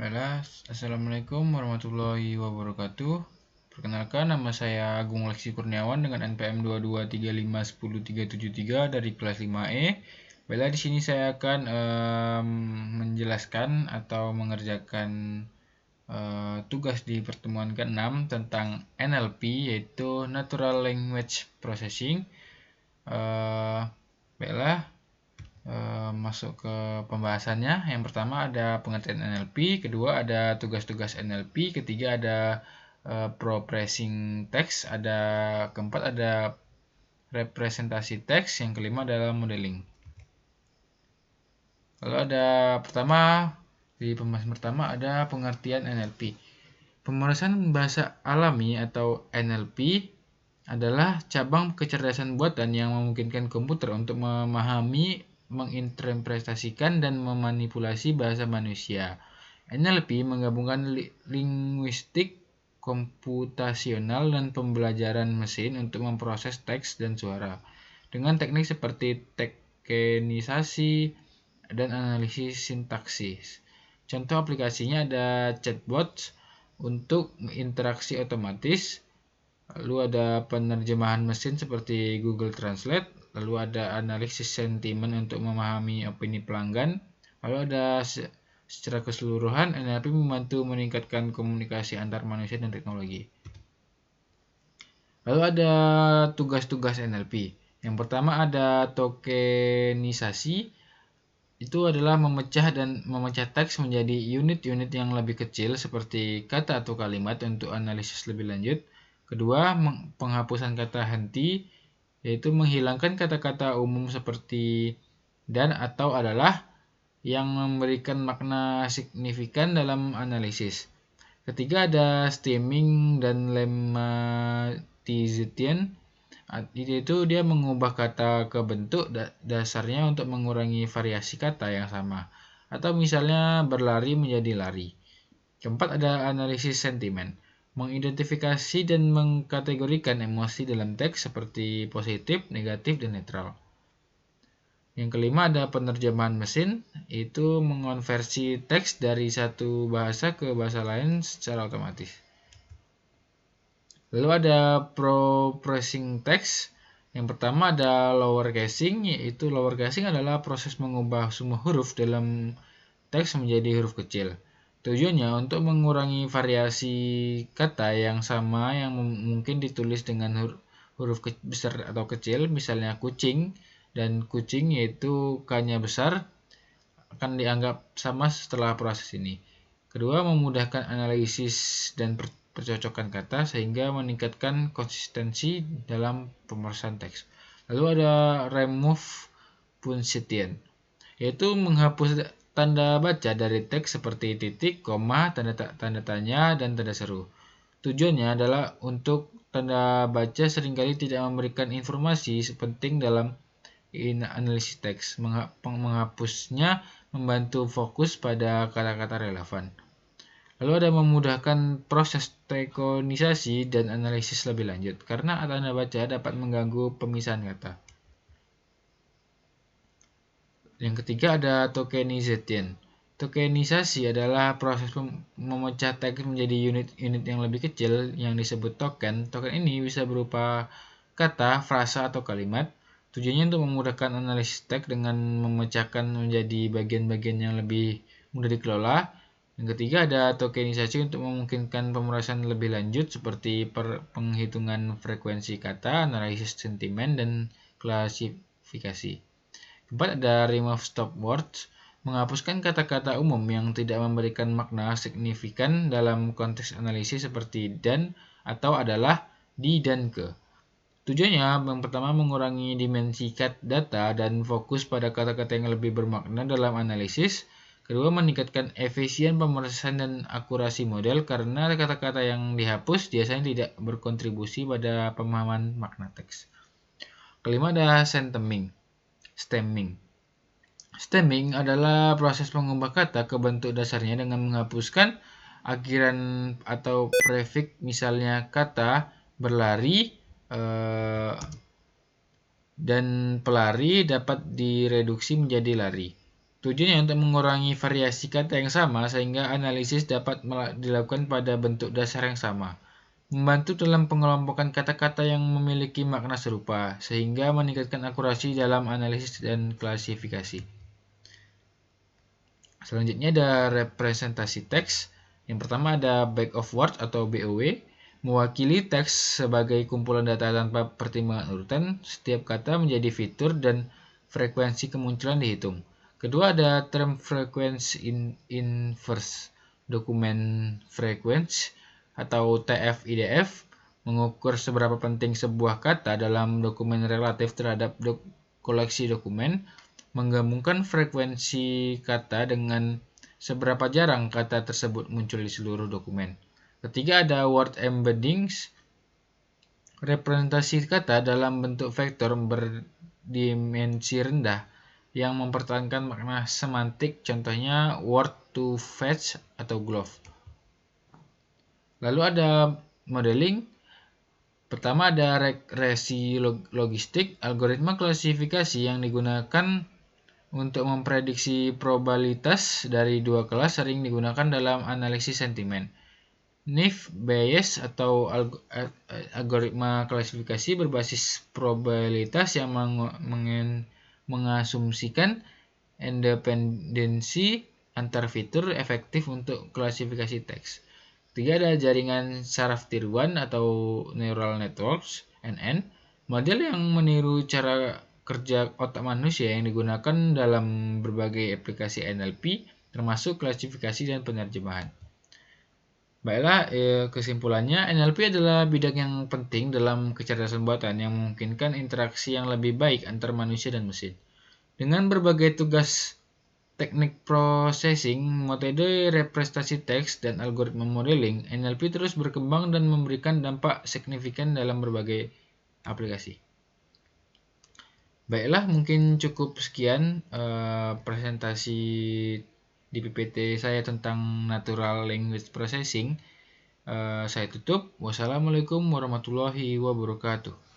Baiklah, Assalamualaikum warahmatullahi wabarakatuh. Perkenalkan, nama saya Agung Leksi Kurniawan dengan NPM 2235103373 dari kelas 5E. Baiklah, di sini saya akan menjelaskan atau mengerjakan tugas di pertemuan ke-6 tentang NLP, yaitu Natural Language Processing. Baiklah, masuk ke pembahasannya. Yang pertama ada pengertian NLP, kedua ada tugas-tugas NLP, ketiga ada processing text, ada keempat ada representasi teks, yang kelima adalah modeling. Lalu ada di pembahasan pertama ada pengertian NLP. Pemrosesan bahasa alami atau NLP adalah cabang kecerdasan buatan yang memungkinkan komputer untuk memahami, menginterpretasikan, dan memanipulasi bahasa manusia. NLP menggabungkan linguistik, komputasional, dan pembelajaran mesin untuk memproses teks dan suara dengan teknik seperti tokenisasi dan analisis sintaksis. Contoh aplikasinya ada chatbot untuk interaksi otomatis, lalu ada penerjemahan mesin seperti Google Translate, lalu ada analisis sentimen untuk memahami opini pelanggan, lalu ada secara keseluruhan NLP membantu meningkatkan komunikasi antar manusia dan teknologi. Lalu ada tugas-tugas NLP. Yang pertama ada tokenisasi. Itu adalah memecah teks menjadi unit-unit yang lebih kecil seperti kata atau kalimat untuk analisis lebih lanjut. Kedua, penghapusan kata henti, yaitu menghilangkan kata-kata umum seperti dan atau adalah yang memberikan makna signifikan dalam analisis. Ketiga ada stemming dan lemmatization, yaitu dia mengubah kata ke bentuk dasarnya untuk mengurangi variasi kata yang sama, atau misalnya berlari menjadi lari. Keempat ada analisis sentimen, mengidentifikasi dan mengkategorikan emosi dalam teks seperti positif, negatif, dan netral. Yang kelima ada penerjemahan mesin, itu mengonversi teks dari satu bahasa ke bahasa lain secara otomatis. Lalu ada processing text. Yang pertama ada lower casing, yaitu lower casing adalah proses mengubah semua huruf dalam teks menjadi huruf kecil. Tujuannya untuk mengurangi variasi kata yang sama yang mungkin ditulis dengan huruf besar atau kecil, misalnya kucing dan kucing, yaitu K-nya besar, akan dianggap sama setelah proses ini. Kedua, memudahkan analisis dan percocokan kata sehingga meningkatkan konsistensi dalam pemrosesan teks. Lalu ada remove punctuation, yaitu menghapus tanda baca dari teks seperti titik, koma, tanda tanya, dan tanda seru. Tujuannya adalah untuk tanda baca seringkali tidak memberikan informasi penting dalam analisis teks. Menghapusnya membantu fokus pada kata-kata relevan. Lalu ada memudahkan proses tokenisasi dan analisis lebih lanjut, karena tanda baca dapat mengganggu pemisahan kata. Yang ketiga ada tokenization. Tokenisasi adalah proses memecah teks menjadi unit-unit yang lebih kecil yang disebut token. Token ini bisa berupa kata, frasa, atau kalimat. Tujuannya untuk memudahkan analisis teks dengan memecahkan menjadi bagian-bagian yang lebih mudah dikelola. Yang ketiga ada tokenisasi untuk memungkinkan pemrosesan lebih lanjut seperti penghitungan frekuensi kata, analisis sentimen, dan klasifikasi. Keempat ada remove stop words, menghapuskan kata-kata umum yang tidak memberikan makna signifikan dalam konteks analisis seperti dan, atau adalah, di, dan ke. Tujuannya yang pertama mengurangi dimensi data dan fokus pada kata-kata yang lebih bermakna dalam analisis. Kedua, meningkatkan efisien pemrosesan dan akurasi model karena kata-kata yang dihapus biasanya tidak berkontribusi pada pemahaman makna teks. Kelima ada stemming. Stemming adalah proses mengubah kata ke bentuk dasarnya dengan menghapuskan akhiran atau prefix, misalnya kata berlari dan pelari dapat direduksi menjadi lari. Tujuannya untuk mengurangi variasi kata yang sama sehingga analisis dapat dilakukan pada bentuk dasar yang sama. Membantu dalam pengelompokan kata-kata yang memiliki makna serupa, sehingga meningkatkan akurasi dalam analisis dan klasifikasi. Selanjutnya ada representasi teks. Yang pertama ada bag of words atau BOW, mewakili teks sebagai kumpulan data tanpa pertimbangan urutan. Setiap kata menjadi fitur dan frekuensi kemunculan dihitung. Kedua ada term frequency inverse document frequency atau TF-IDF, mengukur seberapa penting sebuah kata dalam dokumen relatif terhadap koleksi dokumen, menggabungkan frekuensi kata dengan seberapa jarang kata tersebut muncul di seluruh dokumen. Ketiga ada word embeddings, representasi kata dalam bentuk vektor berdimensi rendah yang mempertahankan makna semantik, contohnya word to fetch atau glove. Lalu ada modeling. Pertama ada regresi logistik, algoritma klasifikasi yang digunakan untuk memprediksi probabilitas dari dua kelas sering digunakan dalam analisis sentimen. Naive Bayes atau algoritma klasifikasi berbasis probabilitas yang mengasumsikan independensi antar fitur efektif untuk klasifikasi teks. Ketiga ada jaringan saraf tiruan atau neural networks (NN), model yang meniru cara kerja otak manusia yang digunakan dalam berbagai aplikasi NLP, termasuk klasifikasi dan penerjemahan. Baiklah, kesimpulannya, NLP adalah bidang yang penting dalam kecerdasan buatan yang memungkinkan interaksi yang lebih baik antar manusia dan mesin. Dengan berbagai tugas teknik processing, metode representasi teks, dan algoritma modeling, NLP terus berkembang dan memberikan dampak signifikan dalam berbagai aplikasi. Baiklah, mungkin cukup sekian presentasi di PPT saya tentang Natural Language Processing. Saya tutup. Wassalamualaikum warahmatullahi wabarakatuh.